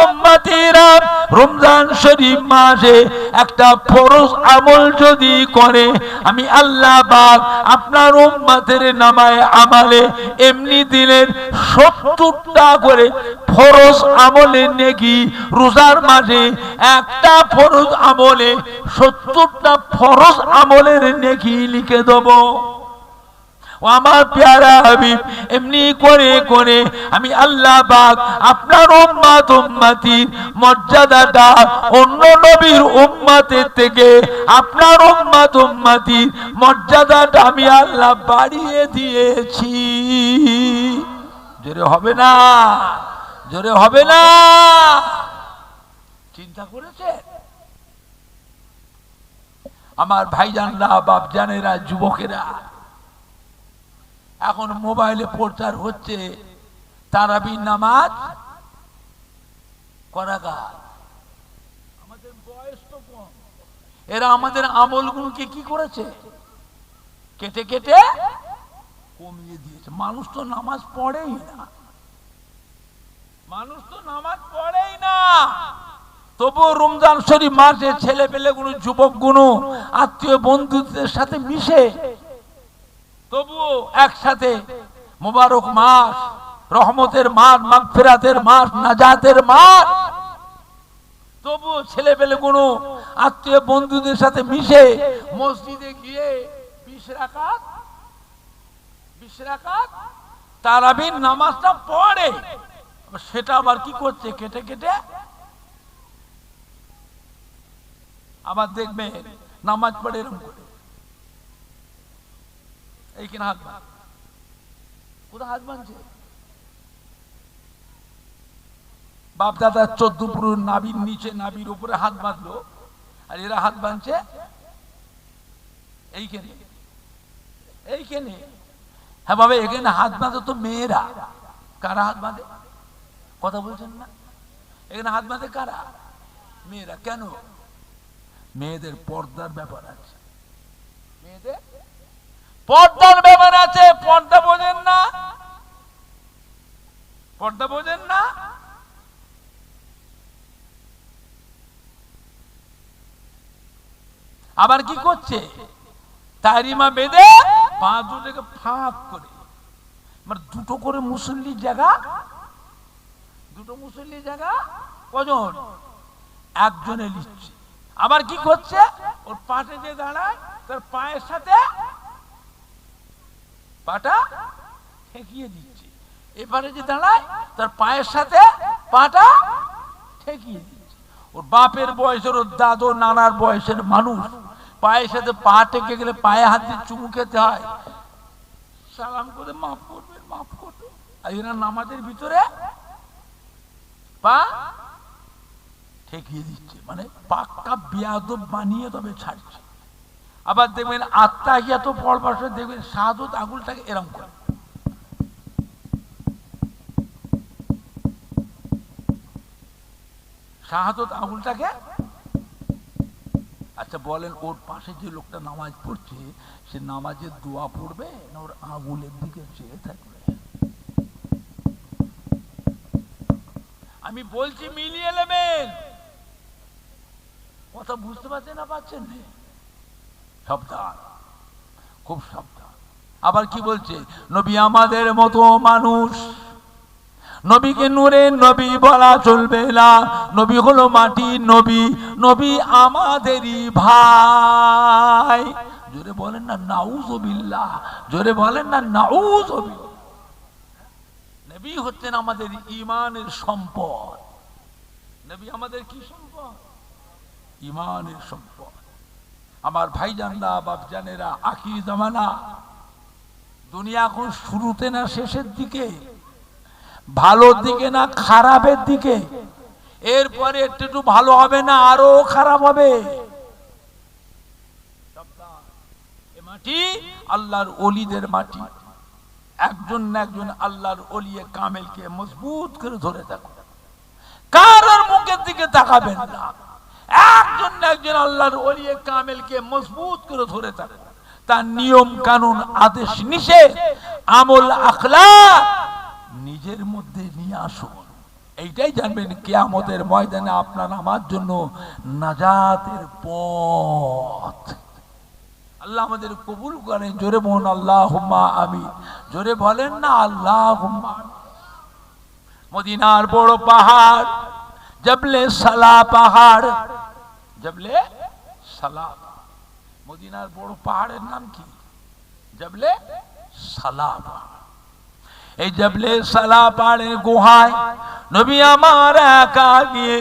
উম্মতিরা রমজান শরীফ মাসে একটা ফরজ আমল যদি করে, আমি আল্লাহ পাক আপনার উম্মতের নামায়ে আমালে এমনি দিনের 70টা করে ফরজ আমলের নেকি, রোজার মাসে একটা ফরজ আমলে 70টা ফরজ আমলের নেকি লিখে দেব। ও আমার প্যারা হাবিব, এমনি করে করে আমি আল্লাহ পাক আপনার উম্মত উম্মতির মর্যাদাটা অন্য নবীর উম্মতের থেকে আপনার উম্মত উম্মতির মর্যাদাটা আমি আল্লাহ বাড়িয়ে দিয়েছি। জোরে হবে না? জোরে হবে না? চিন্তা করেছে আমার ভাইজানরা, বাপজানেরা, যুবকেরা? এখন মোবাইলে প্রচার হচ্ছে তারাবির নামাজ করাকার। আমাদের বয়স তো কম, এরা আমাদের আমলগুলোকে কি করেছে? কেটে কেটে কমিয়ে দিয়েছে। মানুষ তো নামাজ পড়েই না, মানুষ তো নামাজ পড়েই না। তবুও রমজান শরীফ মাসে ছেলে পেলে গুলো, যুবক গুলো আত্মীয় বন্ধুদের সাথে মিশে, তবুও একসাথে মুবারক মাস, রহমতের মাস, মাগফিরাতের মাস, নাজাতের মাস, তবুও ছেলে পেলে গুলো আত্মীয় বন্ধুদের সাথে মিশে মসজিদে গিয়ে 20 রাকাত তারাবির নামাজটা পড়ে। সেটা আবার কি করছে? কেটে কেটে। আবার দেখবে নামাজ পড়ে এরকম করে, এইখানে হাত বাঁধ, কোথায় হাত বাঁধছে? বাপ দাদা 14 পুরুষ নাভির নিচে, নাভির উপরে হাত বাঁধলো, আর এরা হাত বাঁধছে এইখানে, এইখানে। হ্যাঁ বাবা, এখানে হাত বাঁধে তো মেয়েরা। কারা হাত বাঁধে? কথা বলছেন না? এখানে হাত বাঁধে কারা? মেয়েরা। কেন? মেয়েদের পর্দার ব্যাপার আছে, মেয়েদের পর্দার ব্যাপার আছে। পর্দা বোঝেন না? পর্দা বোঝেন না? আবার কি করছে? তারিমা বেঁধে পা দুটোকে ফাঁক করে, মানে দুটো করে মুসল্লির জায়গা, দুটো মুসল্লির জায়গা কজন? একজনে নিচ্ছে। আবার কি করছে? ওর পাশে যে দাঁড়ায় তার পায়ের সাথে পাটা ঠেকিয়ে দিচ্ছে। এবারে যে দাঁড়ায় তার পায়ের সাথে পাটা ঠেকিয়ে দিচ্ছে। ওর বাপের বয়সের, ওর দাদু নানার বয়সের মানুষ পায়ের সাথে পা ঠেকে গেলে পায়ে হাত দিয়ে চুমু খেতে হয়, সালাম করে মাফ করবেন, মাফ করবেন। আর এরা নামাজের ভিতরে পা ঠেকিয়ে দিচ্ছে, মানে পাক্কা বেয়াদব বানিয়ে তবে ছাড়ছে। আবার দেখবেন আত্মাহিয়াত পড়বার সময় দেখবেন শাহাদত আঙুলটাকে এরম করে, শাহাদত আঙুলটাকে। আচ্ছা বলেন, ওর পাশে যে লোকটা নামাজ পড়ছে সে নামাজের দোয়া পড়বে না ওর আঙুলের দিকে চেয়ে থাকবে? আমি বলছি মিলিয়ে নেবেন। কথা বুঝতে পারছেন না? পাচ্ছেন না? সাবধান, খুব সাবধান। আবার কি বলছে? নবী আমাদের মতো মানুষ, নবীকে নূরের নবী বলা চলবে না। নবী হলো মাটির নবী, নবী আমাদেরই ভাই। জোরে বলেন না নাউযুবিল্লাহ, জোরে বলেন না নাউযুবিল্লাহ। নবী হচ্ছেন আমাদের ঈমানের সম্পদ। নবী আমাদের কি সম্পদ? ঈমানের সম্পদ। আমার ভাইজানরা, বাপজানেরা, আখির জামানা, দুনিয়া এখন শুরুতে না শেষের দিকে, ভালোর দিকে না খারাপের দিকে। এরপরে একটু ভালো হবে না, আরো খারাপ হবে। এ মাটি আল্লাহর ওলিদের মাটি। একজন না একজন আল্লাহর ওলিয়ে কামেলকে মজবুত করে ধরে থাকো, কারোর মুখের দিকে তাকাবেন না। একজন না একজন আল্লাহর ওলিয়ে কামেলকে মজবুত করে ধরে থাকো। তার নিয়ম কানুন, আদেশ নিষেধ, আমল আখলাক নিজের মধ্যে নিয়ে আসুন। এইটাই জানবেন কিয়ামতের ময়দানে আপনার আমার জন্য নাজাতের পথ। আল্লাহ আমাদের কবুল করেন। জোরে বলুন আল্লাহুম্মা আমিন। জোরে বলেন না আল্লাহুম্মা। মদিনার বড় পাহাড় জবলে সালা পাহাড়, জবলে সালা। মদিনার বড় পাহাড়ের নাম কি? জবলে সালা পাহাড়। এই জবলে সালা পাহাড়ের গুহায় নবী আমার একা গিয়ে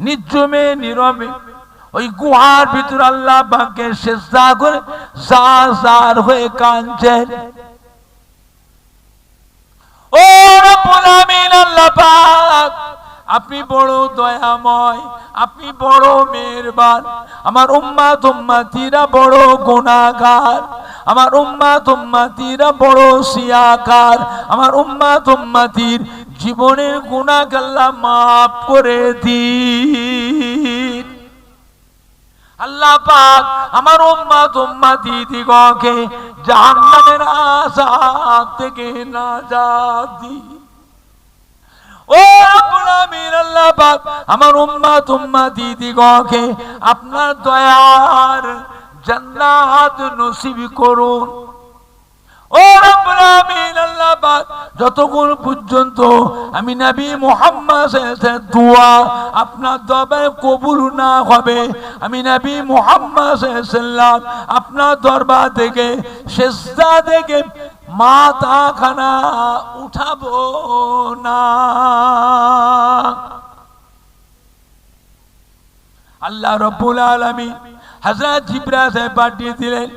নির্জমে নীরবে ওই গুহার ভিতর আল্লাহ পাকের সিজদা করে জার জার হয়ে কাঁদছেন। ও রব্বুল আমিন, আল্লাহ পাক আপনি বড় দয়াময়, আপনি বড় মেহেরবান। আমার উম্মত উম্মতিরা বড় গুনাহগার, আমার উম্মত উম্মতিরা বড় সিয়াকার। আমার উম্মত উম্মতির জীবনের গুনাহ আল্লাহ মাফ করে দিন। আল্লাহ পাক আমার উম্মত উম্মতি দিগকে জাহান্নামের আযাব থেকে নাজাত দিন। ও রব্বুল আমিন, আল্লাহ পাক আমার উম্মত উম্মতি দিগকে আপনার দয়ার জান্নাত নসিব করুন। ও রব্বুল আমিন, আল্লাহ পাক যতক্ষণ পর্যন্ত আমি নবী মুহাম্মদ সাল্লাল্লাহু আলাইহি ওয়াসাল্লামের দোয়া আপনার দরবারে কবুল না হবে, আমি নবী মুহাম্মদ সাল্লাল্লাহু আলাইহি ওয়াসাল্লাম আপনার দরবার থেকে সিজদা থেকে মাথাখানা উঠাবো না। আল্লাহ রাব্বুল আলামিন হযরত জিবরাইল পাঠিয়ে দিলেন।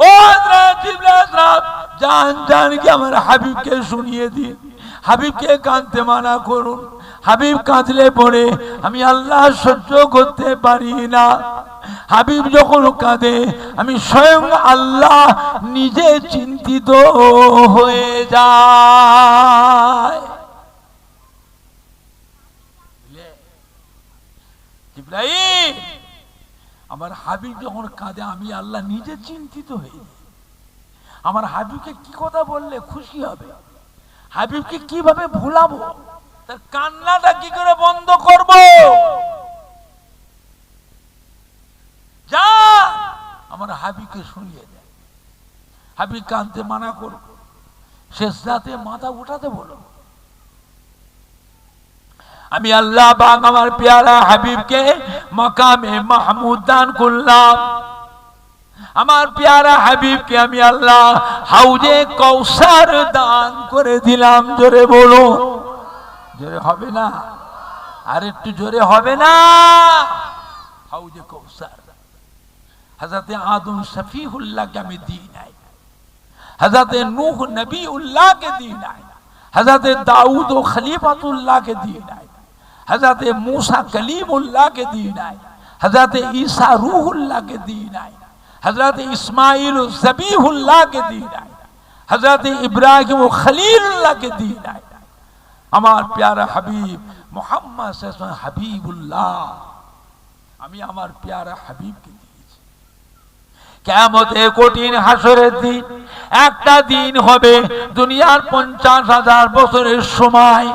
ও হযরত জিবরাইল জান জান কি আমার হাবিবকে শুনিয়ে দিন, হাবিবকে কাঁদতে মানা করুন। হাবিব কাঁদলে পরে আমি আল্লাহ সহ্য করতে পারি না। হাবিব যখন কাঁদে আমি স্বয়ং আল্লাহ নিজে চিন্তিত হয়ে যায়। জিবরাইল, আমার হাবিব যখন কাঁদে আমি আল্লাহ নিজে চিন্তিত হয়ে যাই। আমার হাবিবকে কি কথা বললে খুশি হবে, হাবিবকে কিভাবে ভুলাবো, তার কান্নাটা কি করে বন্ধ করব? যা আমার হাবিবকে শুনিয়ে দেয়। হাবিব কাঁদতে মানা করব, সিজদাতে মাথা উঠাতে বলো। আমি আল্লাহ পাক আমার প্যারা হাবিবকে মাকামে মাহমুদ দান করলাম। আমার প্যারা হাবিবকে আমি আল্লাহ হাউজে কাউসার দান করে দিলাম। জোরে বলো, জোরে হবে না? আর একটু জোরে হবে না? হাউজে কাউসার হযরত আদম শফিউল্লাহকে আমি দিই নাই, হযরত নূহ নবীউল্লাহকে দিই নাই, হযরত দাউদ ও খলিফাতুল্লাহকে দিই নাই, হযরত मूसा कलीमुल्लाहকে দিই নাই, হযরত ঈসা রূহুল্লাহকে দিই নাই, হযরত ইসমাঈল জবিহুল্লাহকে দিই নাই, হযরত ইব্রাহিম খলিলুল্লাহকে দিই নাই। আমার প্যারা হাবিব মুহাম্মদ সাল্লাল্লাহু আলাইহি ওয়াসাল্লাম হাবিবুল্লাহ, আমি আমার প্যারা হাবিবকে দিয়েছি। কিয়ামতে কঠিন হাসরের দিন একটা দিন হবে দুনিয়ার 50,000 বছরের সময়।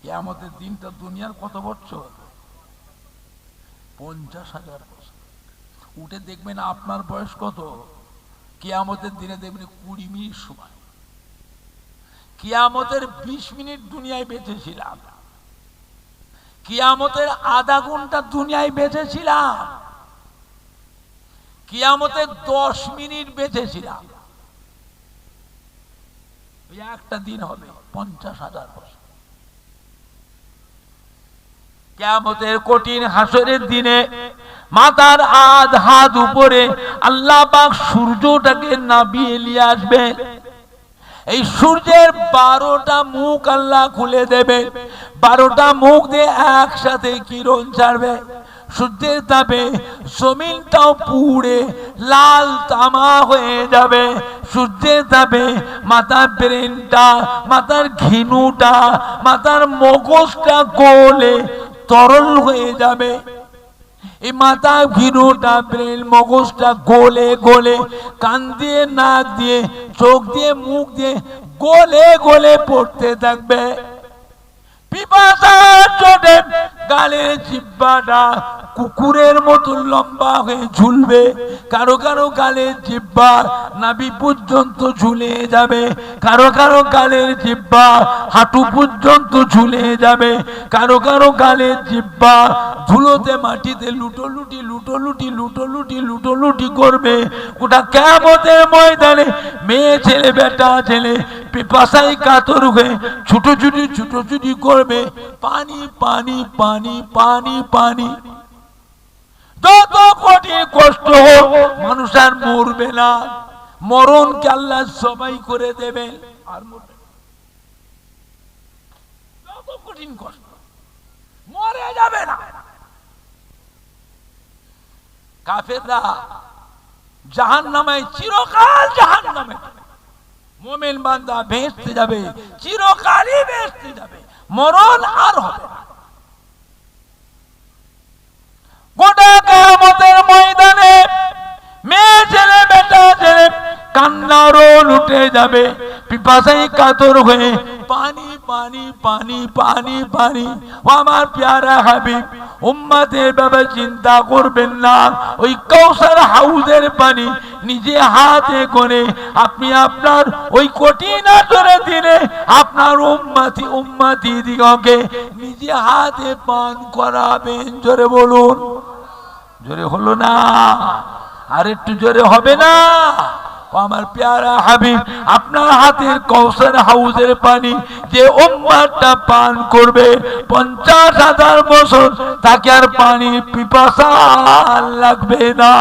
কিয়ামতের দিনটা দুনিয়ার কত বছর? 50,000 বছর। উঠে দেখবেন আপনার বয়স কত, কিয়ামতের দিনে দেখবেন 20 মিনিট সময়। কিয়ামতের 20 মিনিট দুনিয়ায় বেঁচেছিলাম, কিয়ামতের আধা ঘন্টা দুনিয়ায় বেঁচেছিলাম, কিয়ামতের 10 মিনিট বেঁচেছিলাম। একটা দিন হবে 50,000 বছর। কিয়ামতের কঠিন হাসরের দিনে মাথার আধ হাত উপরে আল্লাহ পাক সূর্যটাকে নামিয়ে নিয়ে আসবে। এই সূর্যের 12টা মুখ আল্লাহ খুলে দেবে, 12টা মুখ দিয়ে একসাথে কিরণ ছাড়বে। সূর্যের তাপে জমিনটাও পুড়ে লাল তামা হয়ে যাবে। সূর্যের তাপে মাথার ব্রেনটা, মাথার ঘিনুটা, মাথার মগজটা গলে তরল হয়ে যাবে। এই মাথা ঘিনুটা ব্রেন মগজটা গলে গলে কান দিয়ে নাক দিয়ে চোখ দিয়ে মুখ দিয়ে গলে গলে পড়তে থাকবে। পিপাসার চোটে গালের জিহ্বাটা কুকুরের মতো লম্বা হয়ে ঝুলবে, কারো কারো গালের জিহ্বা নাভি পর্যন্ত ঝুলে যাবে, কারো কারো গালের জিহ্বা হাঁটু পর্যন্ত ঝুলে যাবে, কারো কারো গালের জিহ্বা ধুলোতে মাটিতে লুটোলুটি লুটোলুটি লুটোলুটি লুটোলুটি করবে। ওটা কিয়ামতের ময়দানে মেয়ে ছেলে বেটা ছেলে পিপাসায় কাতর হয়ে ছুটোছুটি ছুটোছুটি করবে, পানি পানি পানি পানি পানি। যত কঠিন কষ্ট হোক মানুষ আর মরবে না, মরণকে আল্লাহ সবাই করে দেবে, আর মরবে। যত কঠিন কষ্ট মরে যাবে না। কাফেররা জাহান্নামে চিরকাল জাহান্নামে, মুমিন বান্দা বেহেশতে যাবে, চিরকালই বেহেশতে যাবে, মরণ আর হবে না। গোটা কিয়ামতের ময়দানে মেয়ে ছেলে বেটা ছেলে কান্নার রোল উঠে যাবে, পিপাসায় কাতর হয়ে পানি পানি পানি পানি পানি। ও আমার প্যারা হাবিব, উম্মতের ব্যাপারে চিন্তা করবেন না। ওই কাউসার হাউজের পানি নিজে হাতে করে আপনি আপনার ওই কঠিন আসরের দিনে আপনার উম্মতি দিগকে নিজে হাতে পান করাবেন। জোরে বলুন, জোরে হলো না, আর একটু জোরে হবে না? আমার প্যারা হাবিব, আপনার হাতের কাউসার হাউজের পানি যে উম্মতটা পান করবে 50,000 বছর তাকে আর পানি পিপাসা লাগবে না।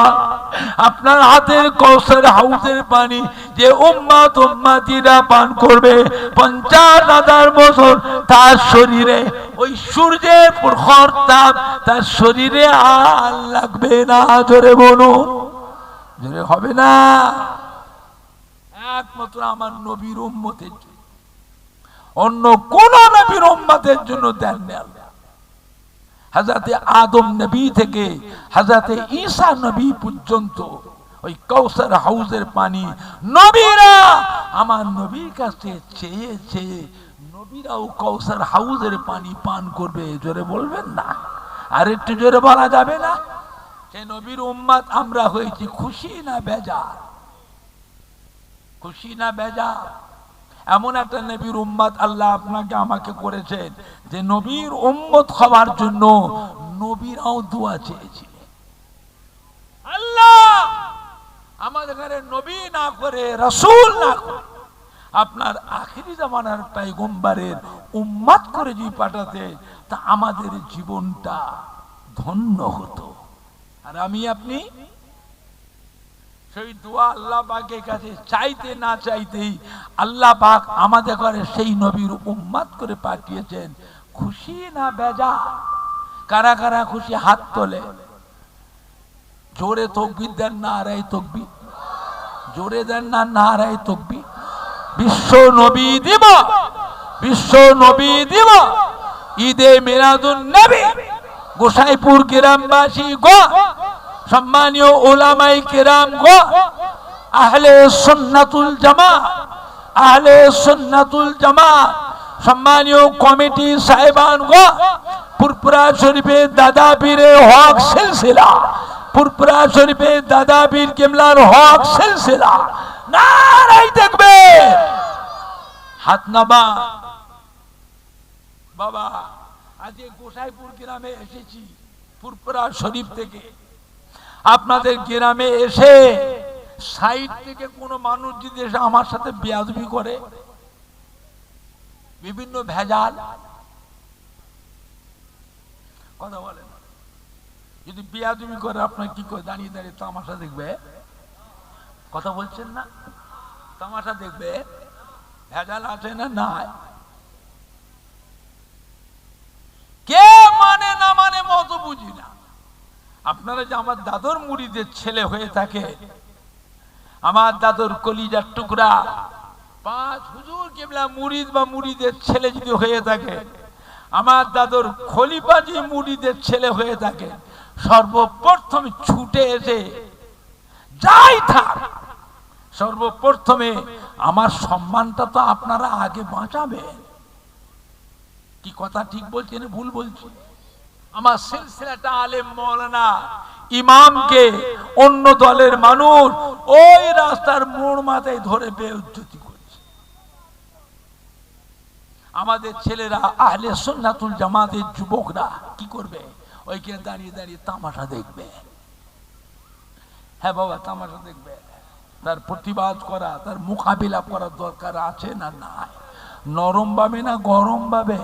আপনার হাতের কাউসার হাউজের পানি যে উম্মতিরা পান করবে 50,000 বছর তার শরীরে ওই সূর্যের প্রখর তাপ তার শরীরে আর লাগবে না। জোরে বলুন, জোরে হবে না? একমাত্র আমার নবীর উম্মতের জন্য, অন্য কোন নবীর উম্মতের জন্য দেন না। হযরতে আদম নবী থেকে হযরতে ঈসা নবী পর্যন্ত ওই কাউসার হাউজের পানি নবীরা আমার নবীর কাছে চেয়ে চেয়ে নবীরাও কাউসার হাউজের পানি পান করবে। জোরে বলবেন না? আর একটু জোরে বলা যাবে না? সেই নবীর উম্মত আমরা হয়েছি খুশি না বেজার? খুশি না বেজার? এমন একটা নবীর উম্মত আল্লাহ আপনাকে আমাকে করেছেন যে নবীর উম্মত হওয়ার জন্য নবীরাও দোয়া চেয়েছিলেন। আল্লাহ আমাদের ঘরে নবী না করে রাসূল না করে আপনার আখিরি জামানার পয়গম্বরের উম্মত করে যদি পাঠাতে তা আমাদের জীবনটা ধন্য হতো। আর আমি আপনি সেই দোয়া আল্লাহ পাকের কাছে চাইতে না চাইতেই আল্লাহ পাক আমাদের ঘরে সেই নবীর উম্মত করে পাঠিয়েছেন। খুশি না বেজার? কারা কারা খুশি হাত তোলে। জোরে তাকবীর দেন, নারায়ে তাকবীর। জোরে দেন না নারায়ে তাকবীর। বিশ্ব নবী দিবস, বিশ্ব নবী দিবস, ঈদে মিলাদুন নবী গোসাইপুর গ্রামবাসী গো, সম্মানীয় উলামায়ে কেরাম গো, আহলে সুন্নাতুল জামাত, আহলে সুন্নাতুল জামাত, সম্মানীয় কমিটি সাহেবান গো, পুরপুরা শরীফে দাদা পীরের হক সিলসিলা, পুরপুরা শরীফে দাদা পীর কিবলার হক সিলসিলা, নারায়ে তাকবীর। হাত নামা। বাবা আজকে গোসাইপুর গ্রামে এসেছি পুরপুরা শরীফ থেকে। আপনাদের গ্রামে এসে সাইড থেকে কোনো মানুষ যদি এসে আমার সাথে বেয়াদবি করে, বিভিন্ন ভেজাল কথা বলেন, যদি বেয়াদবি করে আপনার কি করে? দাঁড়িয়ে দাঁড়িয়ে তামাশা দেখবে? কথা বলছেন না? তামাশা দেখবে? ভেজাল আছে না নাই? কে মানে না মানে মত বুঝি না। আপনারা যে আমার দাদুর মুরিদের ছেলে হয়ে থাকে, আমার দাদুর কলিজার টুকরা 5 হুজুর কিবলা মুরিদ বা মুরিদের ছেলে যদি হয়ে থাকে, আমার দাদুর খলিফাজি মুরিদের ছেলে হয়ে থাকে, সর্বপ্রথম ছুটে এসে যাই থাক, সর্বপ্রথমে আমার সম্মানটা তো আপনারা আগে বাঁচাবেন। কি কথা ঠিক বলছি না ভুল বলছি? আমার সিলসিলাটা আলেম মাওলানা ইমামকে অন্য দলের মানুষ ওই রাস্তার মোড় মাথায় ধরে বেইজ্জতি করছে। আমাদের ছেলেরা আহলে সুন্নাতুল জামাতের যুবকরা কি করবে? ওইখানে দাঁড়িয়ে দাঁড়িয়ে তামাশা দেখবে। হ্যাঁ বাবা, তামাশা দেখবে। তার প্রতিবাদ করা, তার মোকাবিলা করার দরকার আছে না নাই? নরম ভাবে না গরম ভাবে?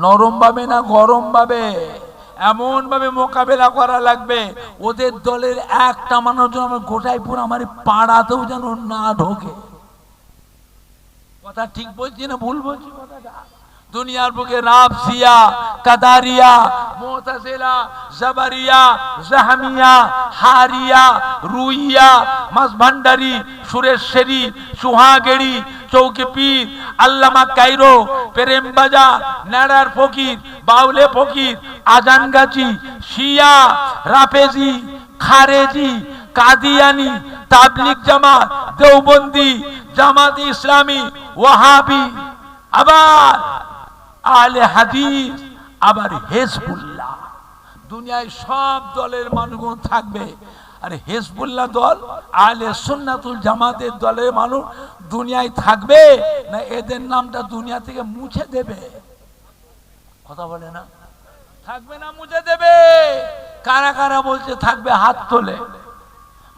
নরম ভাবে না গরম ভাবে? এমন ভাবে মোকাবেলা করা লাগবে ওদের দলের একটা মানুষ যেন আমার গোটাই পুরো আমার পাড়াতেও যেন না ঢোকে। কথা ঠিক বলছি না ভুল বলছি কথাটা? দুনিয়ার বুকে রাফসিয়া, কাদারিয়া, মুতাজিলা, জাবারিয়া, জাহমিয়া, হারিয়া, রুইয়া, মাসভান্ডারি, সুরেশ্বরী, সুহাগেড়ি, চৌকি পীর, আল্লামা কাইরো, প্রেমবাজার, নেড়ার ফকির, বাউলে ফকির, আজানগাছি, শিয়া, রাফেজি, খারেজি, কাদিয়ানি, তাবলিগ জামাত, দেওবন্দি, জামাত ইসলামী, ওয়াহাবি, আবার আহলে হাদিস, আবার হিজবুল্লাহ। দুনিয়ায় সব দলের মানুষগুলো থাকবে। আর হিজবুল্লাহ দল, আহলে সুন্নাতুল জামাতের দলের মানুষ দুনিয়ায় থাকবে না এদের নামটা দুনিয়া থেকে মুছে দেবে? কথা বলে না? থাকবে না মুছে দেবে? কারা কারা বলছে থাকবে? হাত তোলে।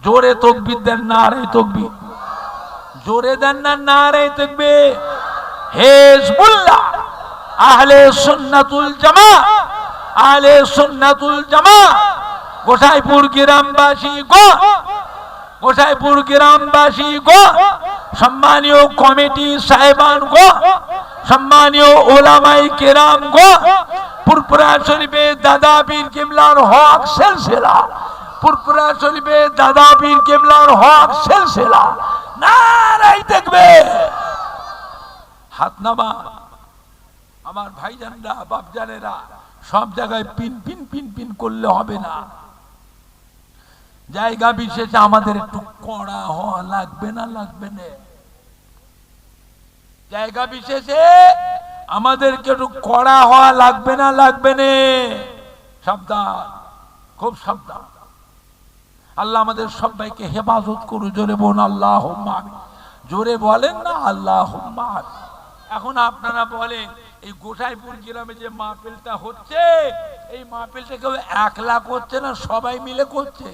জোরে তাকবীর দেন, নারে তাকবীর। জোরে দেন না নারে তাকবীর। হিজবুল্লাহ, আহলে সুন্নাতুল জামাত, আহলে সুন্নাতুল জামাত। গোসাইপুর গ্রামবাসী গো, গোসাইপুর গ্রামবাসী গো, সম্মানীয় কমিটি সাহেবান গো, সম্মানীয় ওলামায়ে কেরাম গো, পুরপুরা শরীফে দাদা পীর কিবলার হক সিলসিলা, পুরপুরা শরীফে দাদা পীর কিবলার হক সিলসিলা। নারায়ে তাকবীর। হাত নামা আমার ভাইজানরা, বাপজানেরা। সব জায়গায় পিন পিন পিন পিন করলে হবে না। জায়গা বিশেষে আমাদের একটু কড়া হওয়া লাগবে না? লাগবে না? জায়গা বিশেষে আমাদেরকে একটু কড়া হওয়া লাগবে না? লাগবে না? সাবধান, খুব সাবধান। আল্লাহ আমাদের সবাইকে হেফাজত করুন। জোরে বলুন আল্লাহুম্মা আমিন। জোরে বলেন না আল্লাহুম্মা আমিন। এখন আপনারা বলেন এই গোসাইপুর গ্রামে যে মাহফিলটা হচ্ছে, এই মাহফিলটা কেউ একলা করছে না সবাই মিলে করছে?